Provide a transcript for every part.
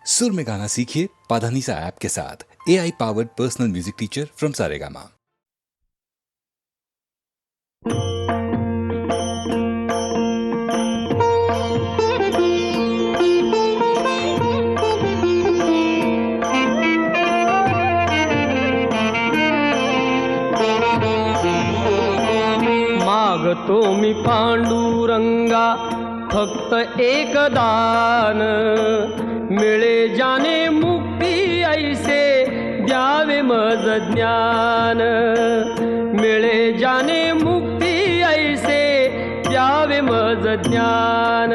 सुर में गाना सीखिए पाधानीसा ऐप के साथ। AI powered personal music teacher from Saregama. मागतो मी पांडुरंगा फक्त एक दान, मिळे जाने मुक्ती ऐसे द्यावे मज ज्ञान, मिळे जाने मुक्ती ऐसे द्यावे मज ज्ञान।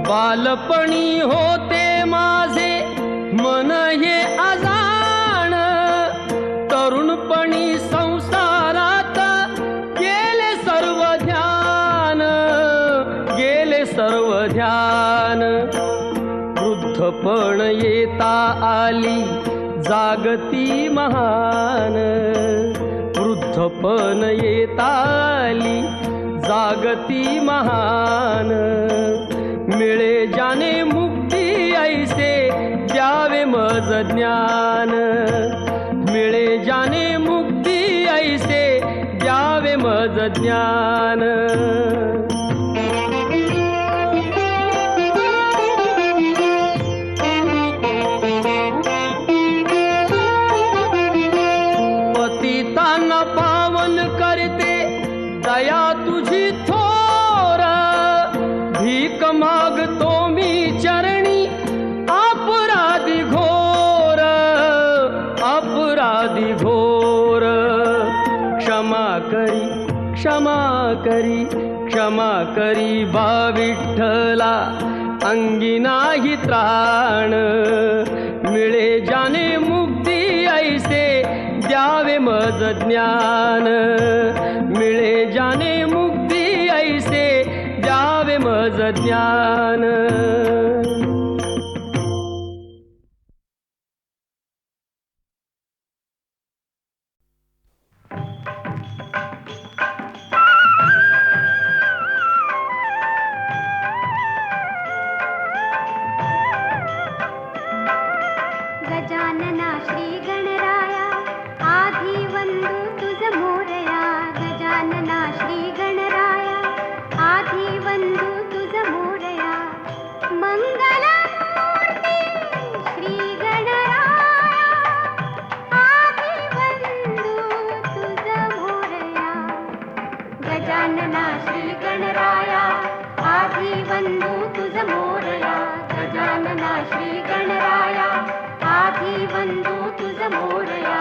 बालपणी होते माझे मन हे अजाण, तरुणपणी संसारात गेले सर्व ध्यान, गेले सर्व ध्यान। वृद्धपण येता आली जागती महान, वृद्धपण येता आली जागती महान। मिळे जाने मुक्ती ऐसे द्यावे मज ज्ञान, मिळे जाने मुक्ती ऐसे द्यावे मज ज्ञान। पतितांना पावन करते दया तुझी थोर, भीक मागतो मी चरणी अपराधी घोर, अपराधी घोर। क्षमा करी क्षमा करी क्षमा करी बा विठ्ठला, अंगी नाही त्राण। मिळे जाने मुक्ती ऐसे द्यावे मज ज्ञान, मिळे जाने मुक्ती ऐसे द्यावे मज ज्ञान। गजानना श्री गणराया आधी वंदू तुझ मोरया, गजानना श्री गणराया आधी वंदू तुझ मोरया। मंगलमूर्ती श्री गणराया आधी वंदू तुझ मोरया, गजानना श्री गणराया आधी वंदू तुझ मोरया, गजानना श्री गणराया आधी वंदू तुझ मोरया।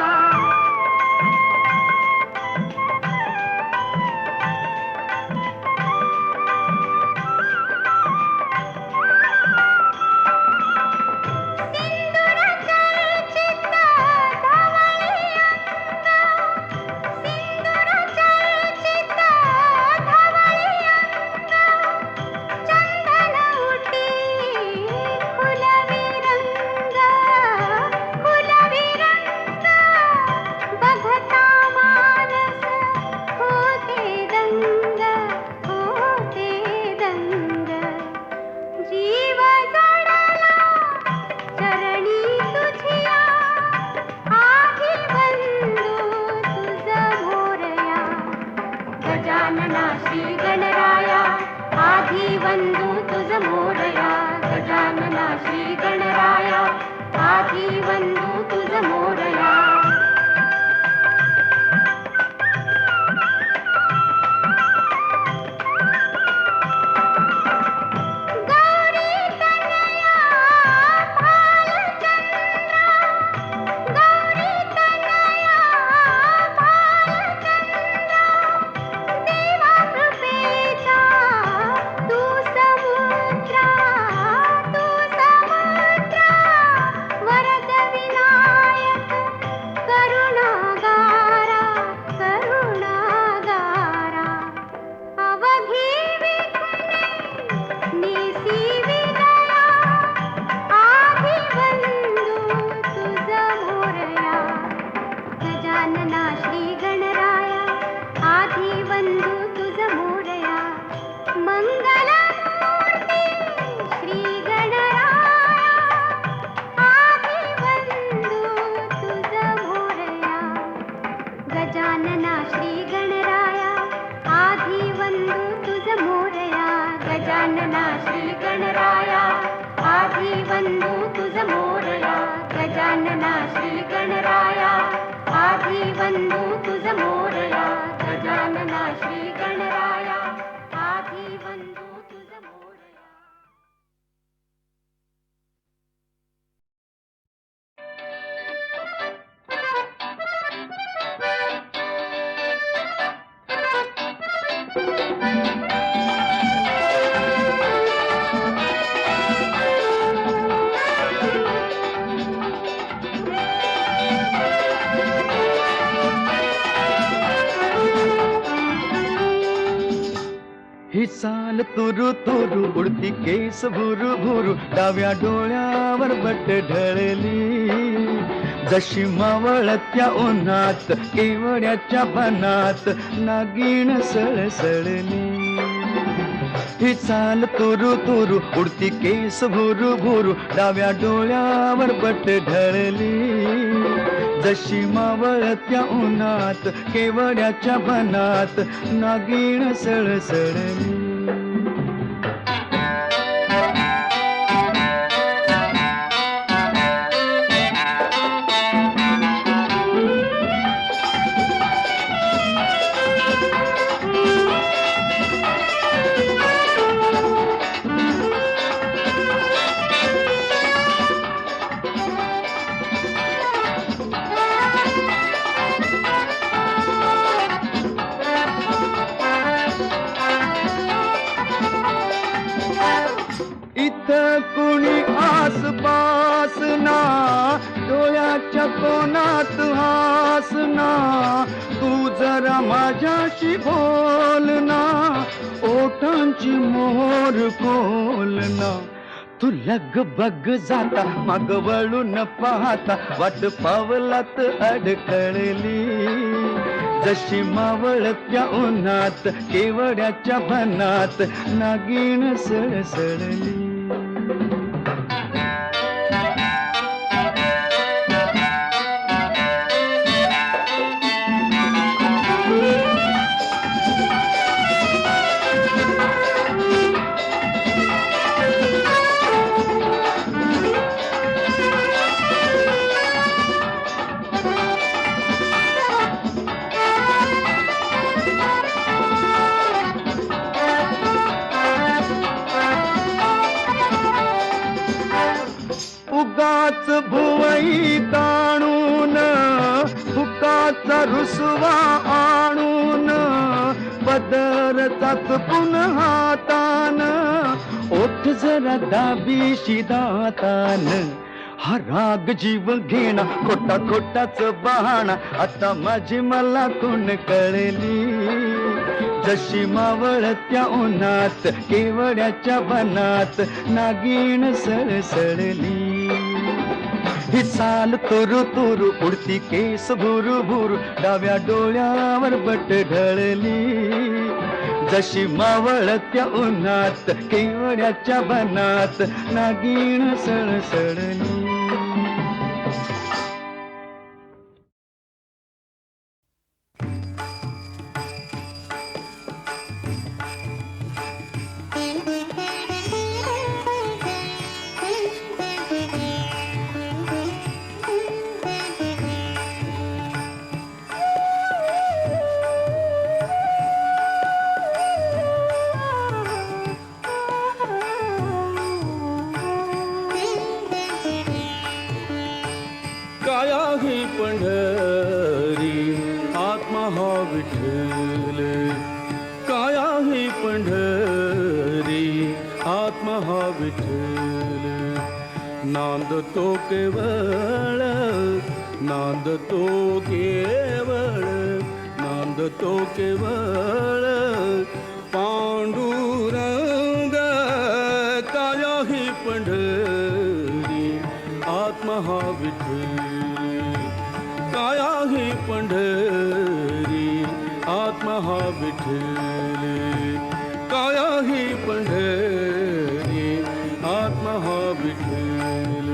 गजानना श्री गणराया आधी वंदू तुझ मोरया, गजानना श्री गणराया आधी वंदू तुझ मोरया। वरद विना गणराया आधी वंदू तुझ मोरया गजानना श्री गणराया आधी वंदू तुझ मोरया. ही चाल तुरु तुरु उडती केस भुरु भुरु डाव्या डोळ्यावर बट ढळली जशी मावळत्या उन्हात केवड्याच्या बनात नागिण सळसळली. ही चाल तुरु तुरु उडती केस भुरु भुरु डाव्या डोळ्यावर बट ढळली जशी मावळत्या उन्हात केवड्याच्या बनात नागिण सळसळली. कुणी आसपास ना डोळ्याच्या कोणात हासना तू जरा माझ्याशी बोल ना ओठांची मोहर खोलना. तू लग बग जाता माग वळून पाहता वाट पावलात अडकळली जशी मावळत्या उन्हात केवड्याच्या बनात नागिण सळसळली. उगाच भुवई ताणून फुकाचा रुसवा आणून पदरचाच पुन्हा हातान ओठ जरा दाबीशी दातान. हा राग जीव घेणा खोटा खोटाच बहाणा आता माझी मला कोण कळली जशी मावळत्या उन्हात केवड्याच्या बनात नागिण सळसळली. ही चाल तुरु तुरु उडती केस भुरु भुरु डाव्या डोळ्यावर बट ढळली जशी मावळत्या उन्हात केवड्याच्या बनात नागिण सळसळली. काया ही पंढरी आत्मा हा विठ्ठल काया ही पंढरी आत्मा हा विठ्ठल नांदतो केवळ नांदतो केवळ नांदतो केवळ पांडुरंग काया ही पंढरी आत्मा हा विठ्ठल काया ही पंढरी आत्मा हा विठ्ठल काया ही पंढरी आत्मा हा विठ्ठल.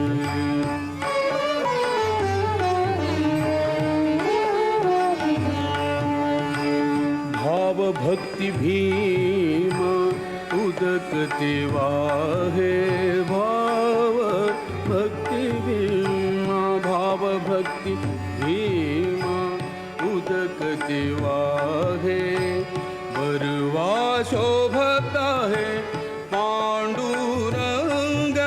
भाव भक्ती भीम उदकते वाहे भाव भक्ती भीम भाव भक्ती तेव्हा हे बरवा शोभत आहे पांडुरंग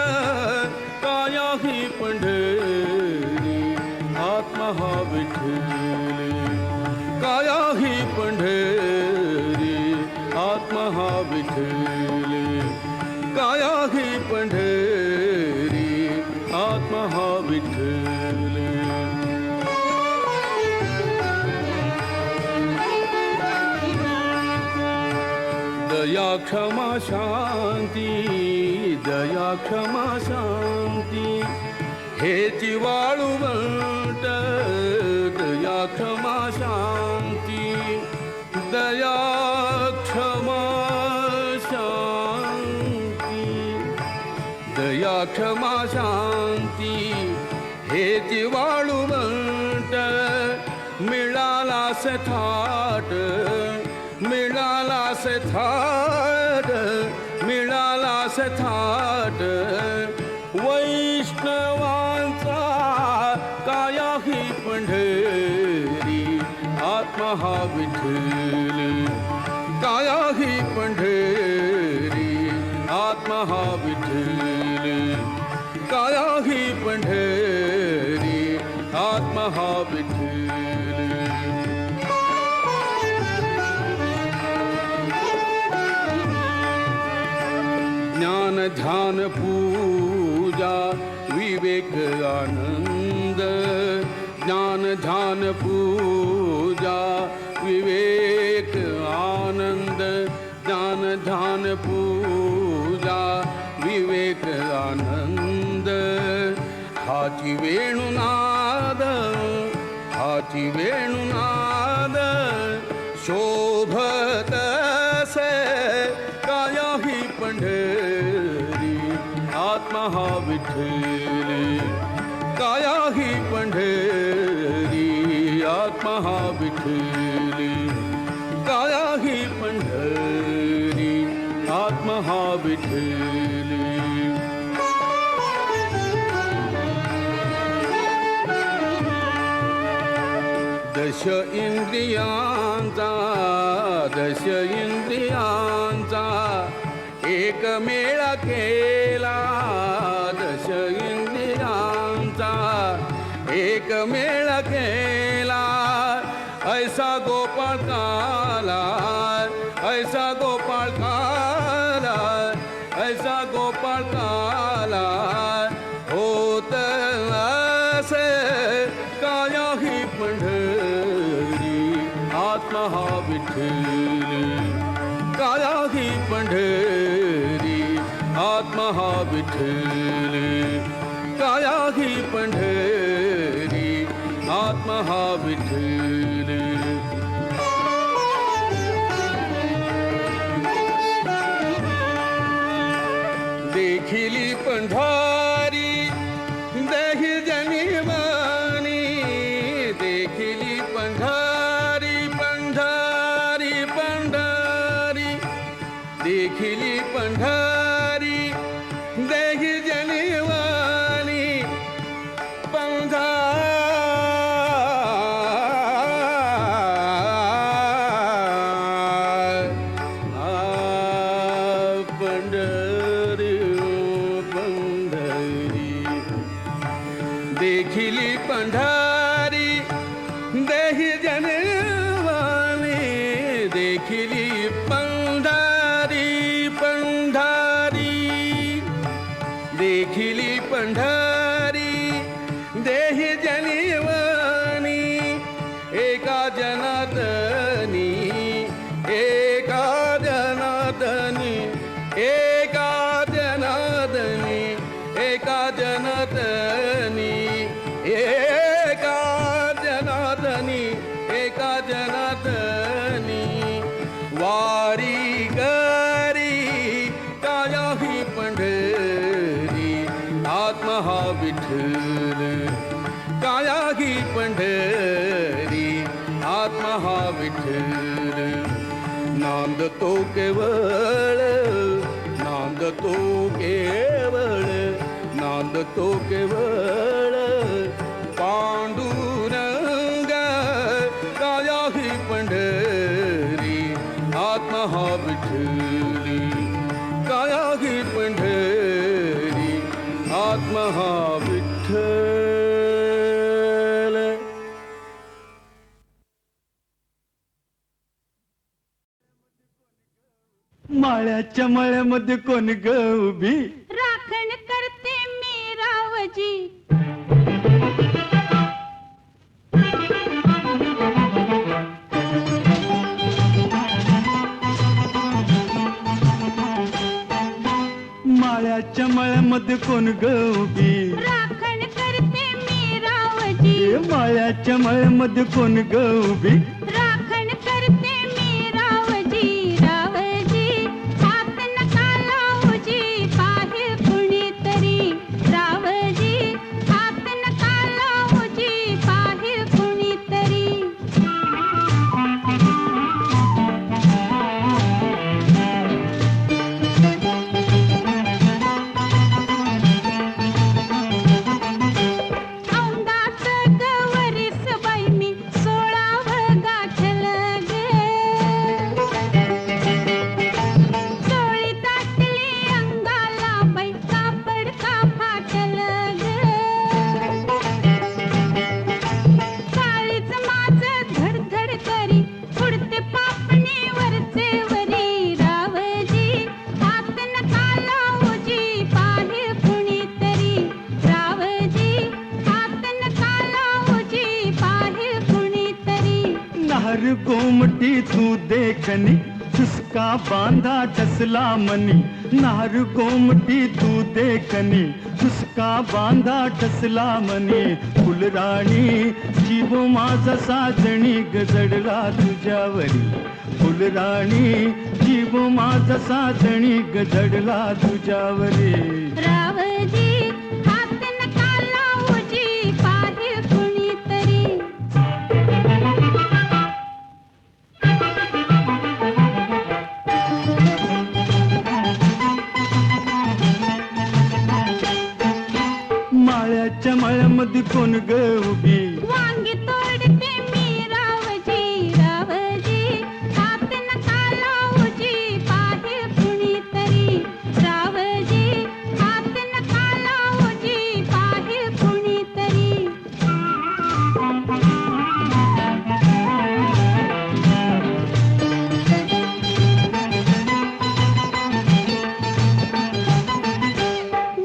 काया ही पंढरी आत्मा हा विठ्ठल काया ही पंढरी आत्मा हा विठ्ठल काया ही पंढरी आत्मा हा विठ्ठल दया क्षमा शांती दया क्षमा शांती हे वाळुवंट दया क्षमा शांती दया क्षमा शांती दया क्षमा शांती हे वाळुवंट मिळाला थाट मिळाला थाट मिळाला थाट वैष्णवांचा काया ही पंढरी आत्मा हा विठ्ठल काया ही पंढरी आत्मा हा विठ्ठल काया ही पंढरी आत्मा हा विठ्ठल ज्ञान ध्यान पूजा विवेक आनंद ज्ञान ध्यान पूजा विवेक आनंद ज्ञान ध्यान पूजा विवेक आनंद हाची वेणुनाद हाची वेणुनाद शोभत से काया ही पंढरी आत्मा हा विठ्ठल काया ही पंढरी आत्मा हा विठ्ठल काया ही पंढरी आत्मा हा विठ्ठल दश इंद्रियांचा एक मेळा केला दश इंद्रियांचा एक मेळा केला ऐसा गोपाळ काला ऐसा गोपाळ काला ऐसा गोपाळ काला होत असे काया ही पंढरी आत्मा हा विठ्ठल काया ही पंढरी आत्मा हा विठ्ठल काया ही पंढरी आत्मा हा विठ्ठल देखिली पंढरी देहि जनिवानी देखिली पंढरी पंढरी पंढरी देखिली पंढरी देहि जनिवानी पंढरी पंढरी देखिली पंढरी देहि जनवानी देखिली पंढरी पंढरी देखिली पंढरी देहि जनवानी एका जनातनी एका जनातनी एका जनातनी एका जनातनी एका जनातनी एका जनातनी वारी करी काया ही पंढरी आत्मा हा विठ्ठल काया ही पंढरी आत्मा हा विठ्ठल नांदतो केवळ नांदतो केवळ नांदतो केवळ पांडुरंग काया ही माळ्याच्या मळ्यामध्ये कोण ग उभी राखण करते मी रावजी माळ्याच्या मळ्यामध्ये कोण ग उभी राखण करते मी रावजी माळ्याच्या मळ्यामध्ये कोण ग उभी राखण करते मी रावजी रावजी हात नका लावूजी पाहे कुणीतरी रावजी हात नका लावूजी पाहे कुणीतरी औंदाचं गवरीस बाई मी 16 गाठलं ग चोळी दाटली अंगाला बाई कापड का फाटलं ग काळीच माझं धडधड करी उडते पापणी वरचे वरी रावजी हात नका लावूजी पाहे कुणीतरी रावजी हात नका लावूजी पाहे कुणीतरी नार गोमटी तू देखनी चुसका बांधा टसला मनी नार गोमटी तू देखनी चुसका बांधा टसला मनी फुलराणी जीव माझा साजणी गजडला तुझ्यावरी फुलराणी जीव माझा साजणी गजडला तुझ्यावरी रावजी हात नका लावूजी पाहे कुणीतरी माळ्याच्या मळ्यामध्ये कोण ग उभी वांगी तोडते मी रावजी रावजी हात नका लावूजी पाहे कुणीतरी रावजी हात नका लावूजी पाहे कुणीतरी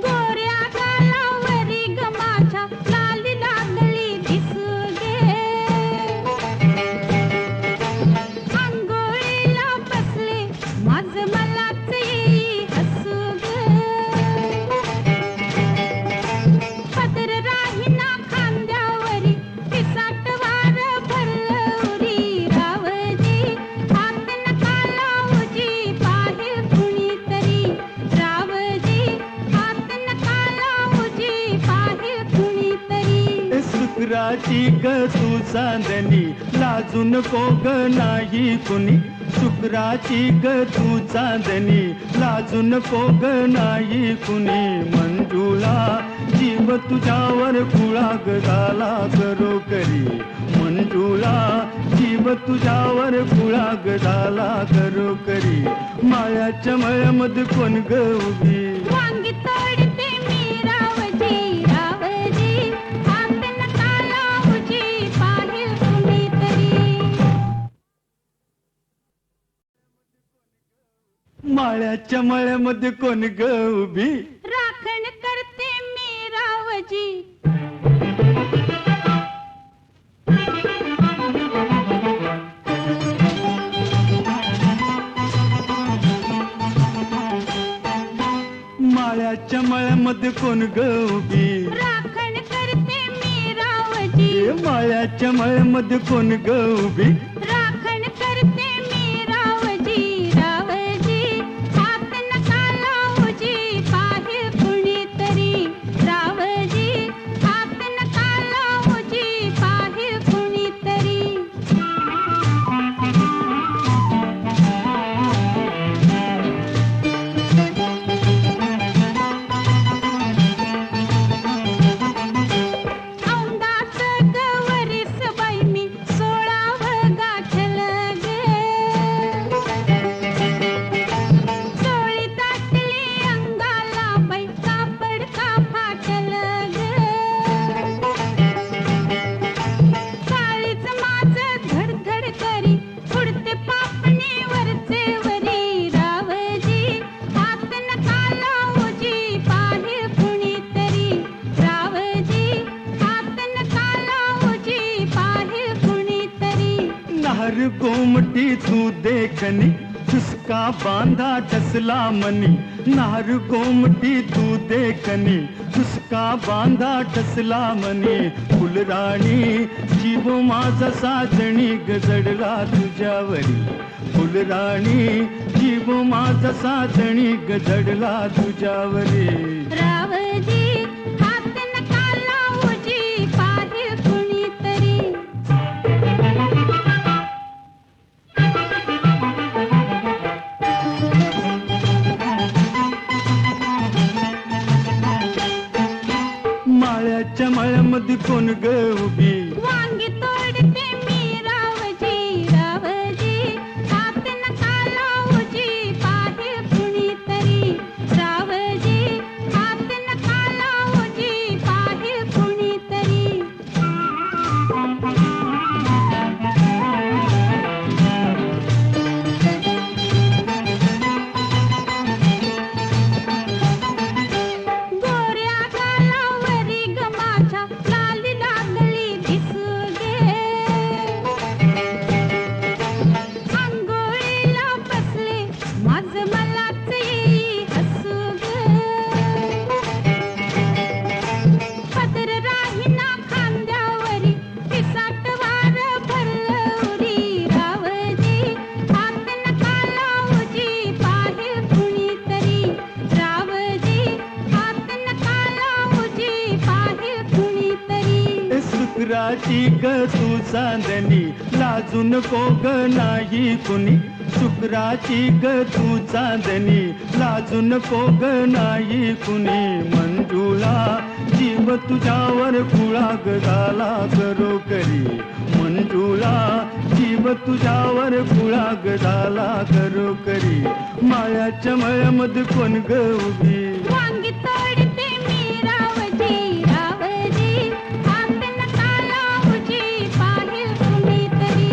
गोऱ्या गालावरी ग माझ्या लाली लागली दिसू गे अंघोळीला बसले माझ मलाच येई हसू ग पदर राहीना खांद्यावरी पिसाट वार भरलं उरी रावजी हात नका लावूजी पाहे कुणीतरी रावजी हात नका लावूजी पाहे कुणीतरी शुक्राची ग तू चांदणी लाजू नको ग नाही कुणी शुक्राची ग तू चांदणी लाजू नको ग नाही कुणी मंजुळा जीव तुझ्यावर कुळा ग झाला करो करी मंजुळा जीव तुझ्यावर कुळा ग झाला करो करी माळ्याच्या मळ्यामध्ये कोण ग उभी वांगी तोडते मी रावजी रावजी हात नका लावूजी पाहे कुणीतरी माळ्याच्या मळ्यामध्ये कोण ग उभी राखण करते मी रावजी माळ्याच्या मळ्यामध्ये कोण ग उभी राखण करते मी रावजी माळ्याच्या मळ्यामध्ये कोण ग उभी राखण करते मी रावजी रावजी हात नका लावूजी पाहे कुणीतरी रावजी हात नका लावूजी पाहे कुणीतरी औंदाचं गवरीस बाई मी 16 गाठलं नार गोमटी तू देखनी चुसका बांधा टसला मनी नार गोमटी तू देखनी चुसका बांधा टसला मनी फुलराणी जीव माझा साजणी गजडला तुझ्यावरी फुलराणी जीव माझा साजणी गजडला तुझ्यावरी रावजी हात नका लावूजी पाहे कुणीतरी माळ्याच्या माळ्यामध्ये कोण ग उभी वांगी तोडते मी रावजी रावजी हात नका लावूजी पाहे कुणीतरी रावजी हात नका लावूजी पाहे कुणीतरी गोऱ्या गालावरी ग माझ्या लाली लागली दिसगे अंघोळीला बसले माझ मलाच येई हसू ग पदर राहीना खांद्यावरी पिसाट वार भरलं उरी रावजी हात नका लावूजी पाहे कुणीतरी रावजी हात नका लावूजी पाहे कुणीतरी शुक्राची ग तू चांदणी लाजू नको ग नाही कुणी शुक्राची ग तू चांदणी लाजू नको ग नाही कुणी मंजुळा जीव तुझ्यावर कुळा ग झाला करो करी मंजुळा जीव तुझ्यावर कुळा ग झाला करो करी माळ्याच्या मळ्यामध्ये कोण ग उभी वांगी तोडते मी रावजी रावजी हात नका लावूजी पाहे कुणीतरी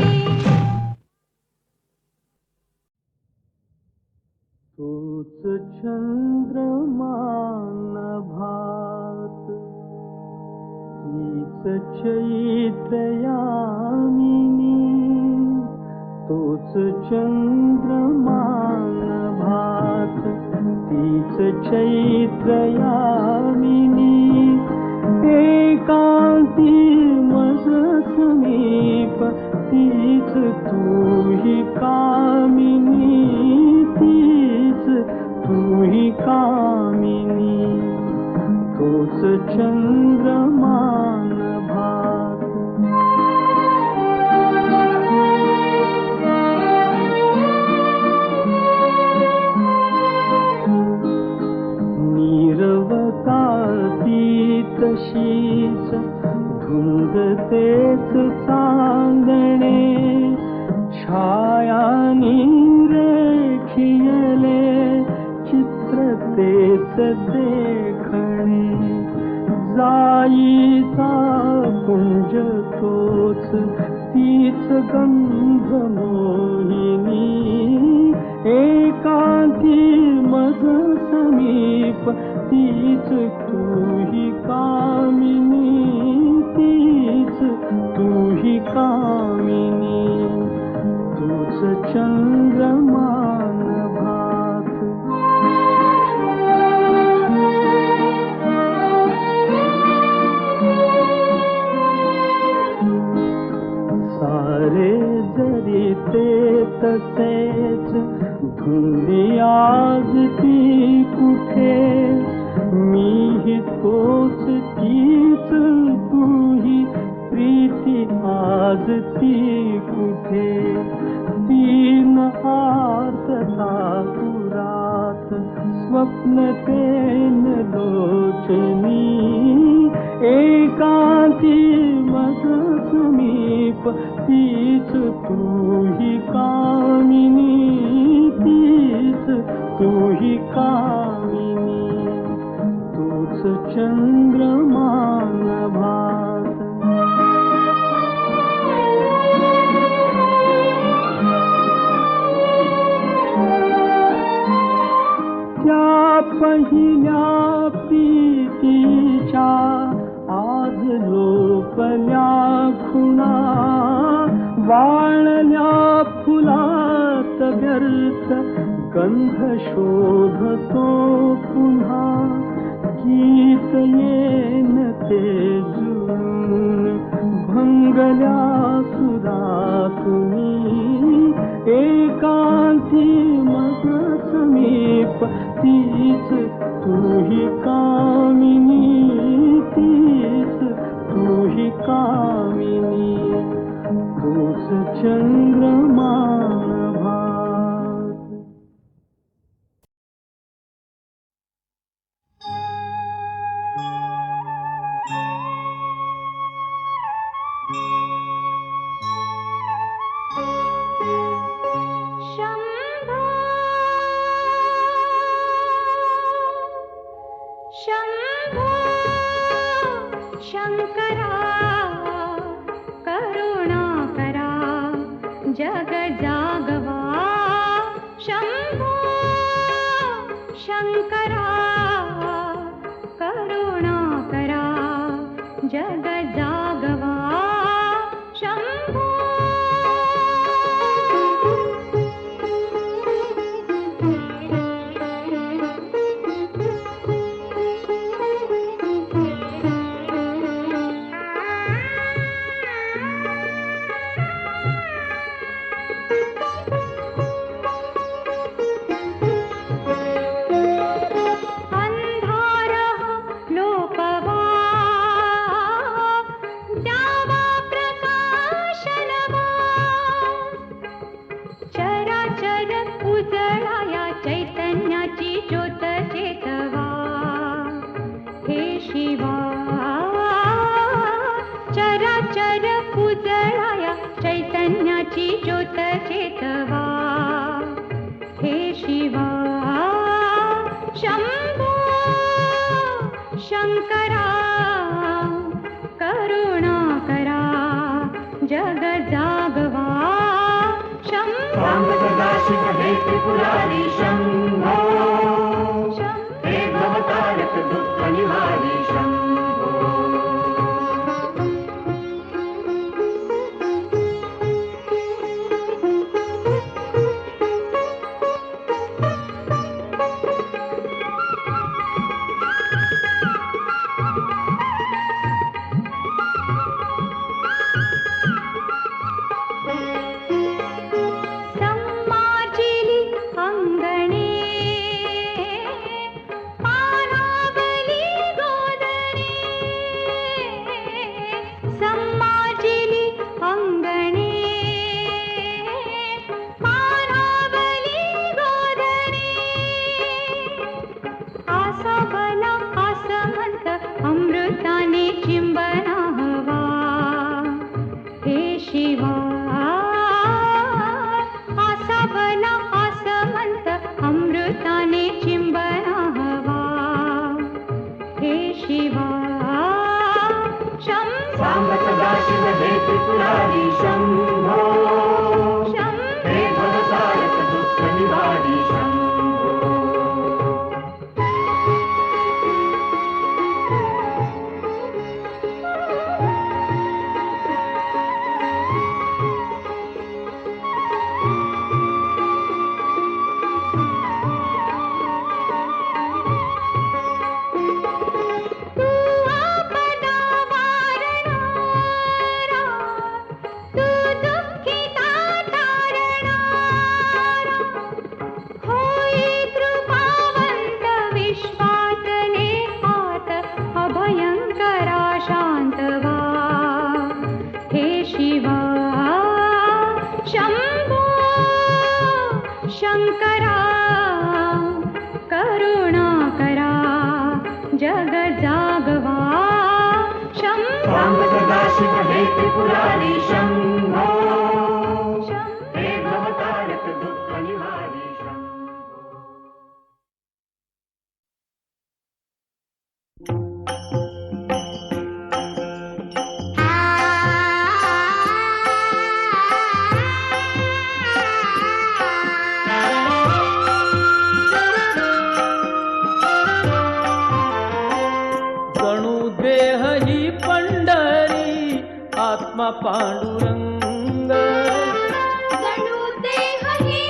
तूच चंद्रमान भात तीच चैत्रयामिनी तूच चंद्रमान भात तीच चैत्रयामिनी एकांती मज समीप तीच तूही कामिनी तीच तूही कामिनी तोच चंद्रमान भात नीरवताती तशीच धुंद तेच चांदणे छायानी रेखियले चित्र तेच देखणे जाईचा कुंज तोच तीच गंध मोहिनी एकांती मज समीप तीच तूही कामिनी तीच तूही कामिनी तूच चंद्रमान भात सारे जरी ते तसेच धुंदी आज ती कुठे मीही तोच तीच तूही प्रीती आज ती कुठे तीन आर्तता पुरात स्वप्न तेन लोचनी एकांती मज समीप तीच तूही कामिनी तीच तूही कामिनी तूच चंद्रमान भात त्या पहिल्या प्रीतीच्या आज लोपल्या खुणा वाळल्या व्यर्थ गंध शोधतो पुन्हा गीत येन ते जुळून भंगल्या सुरातुनी एकांती मग समीप तीच तुही कामिनी तीच तुही कामिनी तूच चंद्रमान भात शंभो शंभो शंकरा करुणा करा जग जागवा शंभो शंकरा करुणा करा जग जागवा शंभो चैतन्याची ज्योत चेतवा हे शिवा शंभो शंकरा करुणा करा जग जागवा शंभो हे त्रिपुरारी शंभो हे भवतारक दुःख निवारी शंभो पांडुरंग जणू देह ही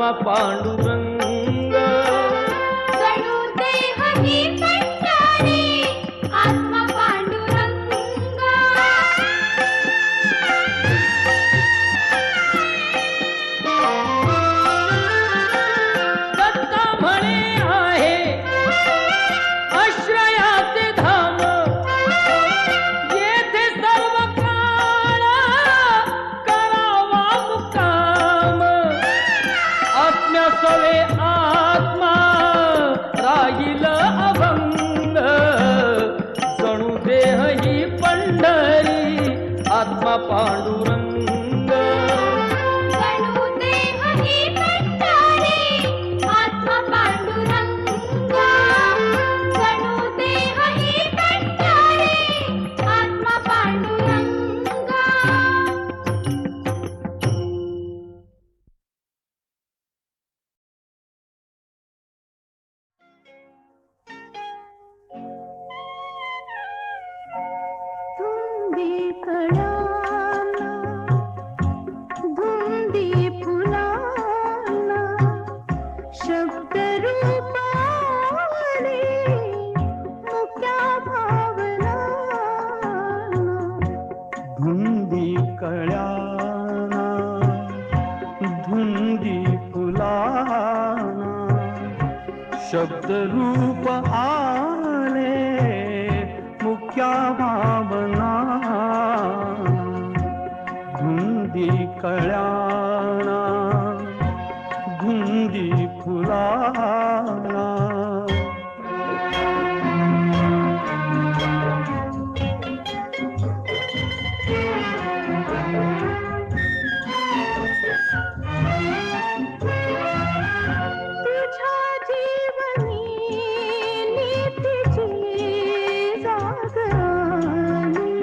आत्मा पांडुरंग जणू देह ही पंढरी आत्मा पांडुरंग दत्ता म्हणे आहे आश्रयाचे धाम येथे सर्व काळ करावा मुक्काम आत्म्या सवे आत्मा राहील अभंग जणू देह ही पंढरी आत्मा पांडुरंग जणू देह ही पंढरी आत्मा पांडुरंग जणू देह ही पंढरी आत्मा पांडुरंग धुंदी कळाला धुंदी फुलाला शब्द रूपाने मुक्या भावना धुंदी कळ्याना धुंदी फुलाना शब्द रूप आले मुख्या भावना धुंदी कळ्याना धुंदी फुलाना तुझ्या जीवनी नीतीची जाग आली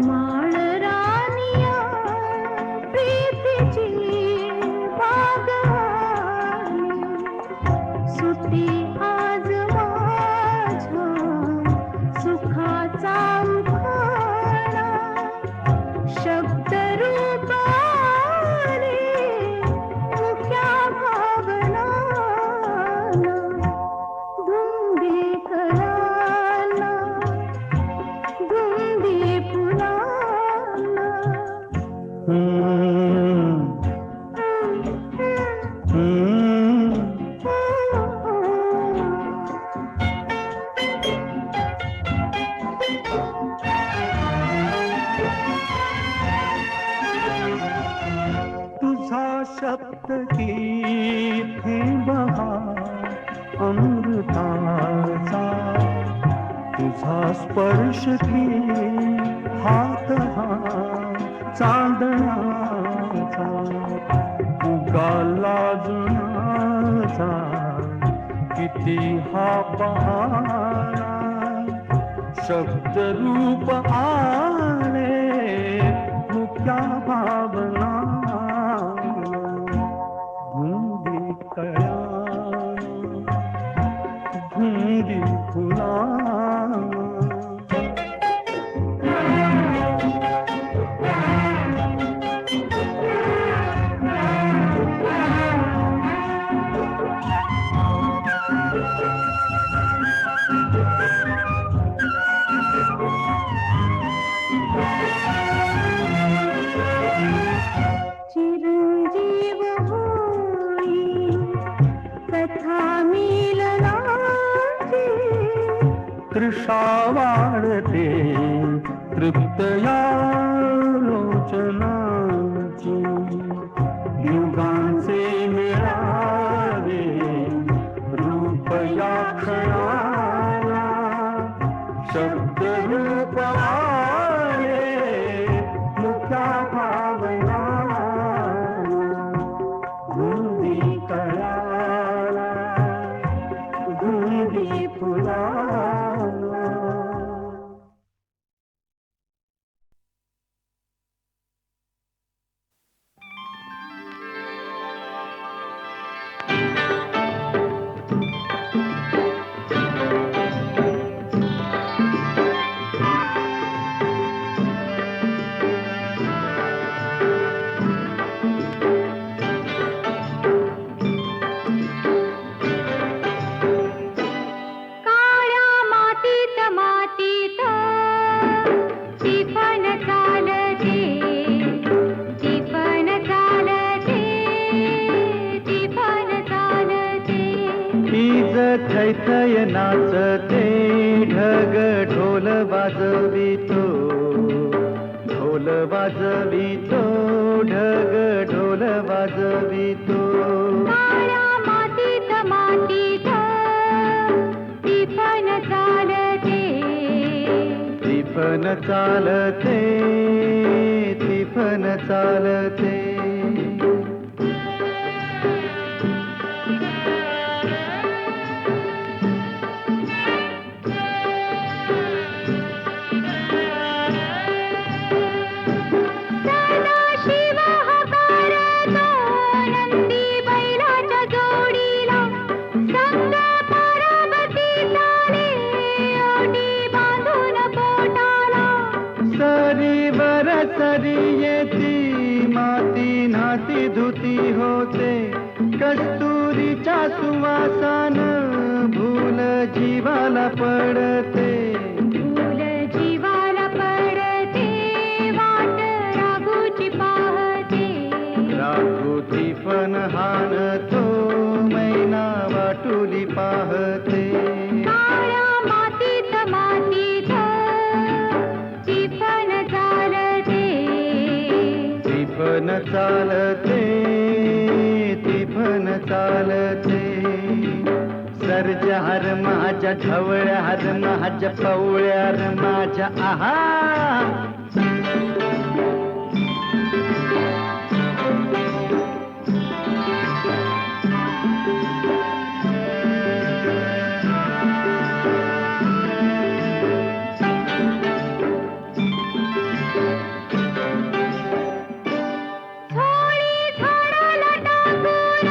माळ रानिया प्रीतीची बाग आली सुटी आज माझ्या सुखाचा उखाणा शब्द रूपाने मुक्या भावना धुंदी कळाला धुंदी फुलाला तुझा शब्द की बहार अमृताचा तुझा स्पर्श की हात हा चांदणाचा उगाला जुनाचा किती हा पहारा शब्द रूप आले मुक्या भावना धुंदी कळ्याना धुंदी फुलाना चिरंजीव होई कथा मिलनाची तृषा वाढते तृप्त या लोचनाची युगांचे मिळावे रूप या क्षणाला शब्द रूप आले मुक्या भावना धुंदी कळाला धुंदी फुलाला ढोल वाजवितो, ढोल वाजवितो, ढग ढोल वाजवितो. काळ्या मातीत मातीत टिपण चालते, टिपण चालते, टिपण चालते. सदाशिव हकारतो नंदी बैलाच्या जोडीला, संग पार्वती चाले ओटी बांधून पोटाला. सरीवर सरी येती, माती नाती धुती होते, कस्तुरीच्या सुवासान भूल जीवाला पडते. फूल जीवाला पडते, वाट राघूची पाहते. राघुती पण हाणतो, मैना वाटुली पाहते. काळ्या मातीत मातीत टिपण चालते, टिपण चालते, टिपण चालते. सर्जहार माझ्या ढवळ्याहार माझ्या पवळ्यार माझ्या आहा. थोडी झाडाला टाकून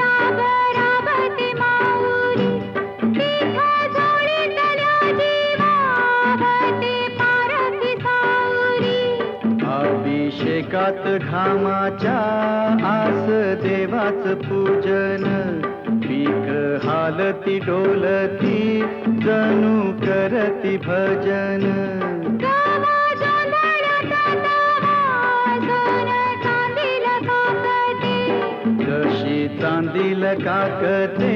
राब राबते माऊली, तिथं झोळीतल्या जीवावते पारखी सावरी. अभिषेकात घामाच्या आस देवाच पूजन, पीक हालती डोलती जणू करती भजन. गावा जोंधळ्यात तवा सोनं चांदील काकते, जशी चांदील काकते,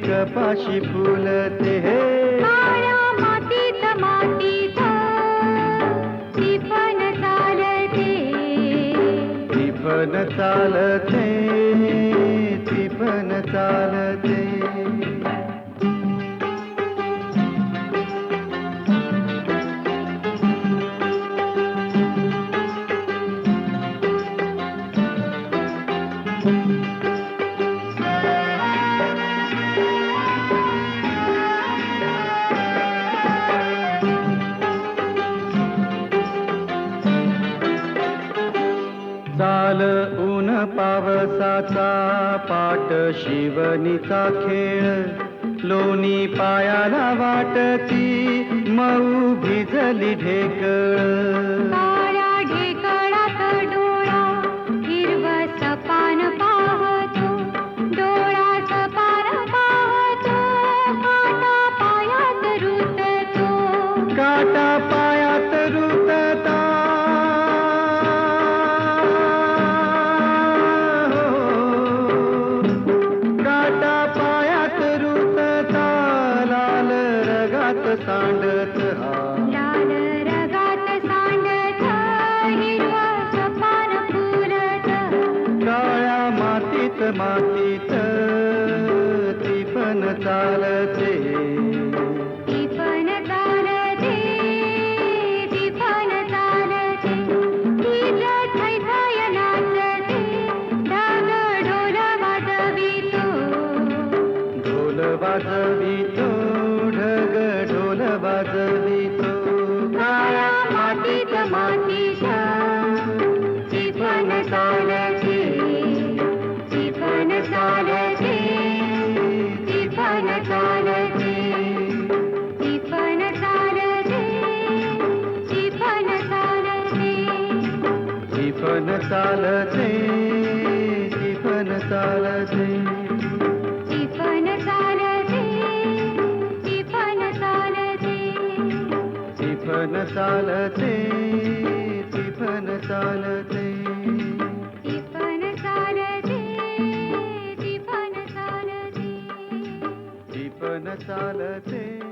कपाशी फुलते. हे काळ्या मातीत मातीत टिपण चालते, टिपण चालते, टिपण चालते. चाल ऊन पावसाचा पाट शिवनीचा खेळ, लोणी पायाला वाटती मऊ भिजली ढेकळ. काळ्या ढेकळात डोळा हिरवं सपान पाहतो, डोळा सपान पाहतो, काटा पायात रुततो. काटा पायात रुतता, काटा पायात रुतता, लाल रगात सांडत हा. लाल रगात सांडत हिरवं सपान फुलत. काळ्या मातीत मातीत टिपण चालते, टिपण चालते, टिपण चालते. हीच थैथय नाचते, ढग ढोल वाजवितो, ढोल वाजवितो, ढग ढोल वाजवितो. काळ्या मातीत मातीत टिपण चालते, टिपण चालते, टिपण चालते, टिपण चालते, टिपण चालते. टिपण चालते, टिपण चालते. टिपण चालते, टिपण चालते. टिपण चालते, टिपण चालते. टिपण चालते, टिपण चालते. टिपण चालते.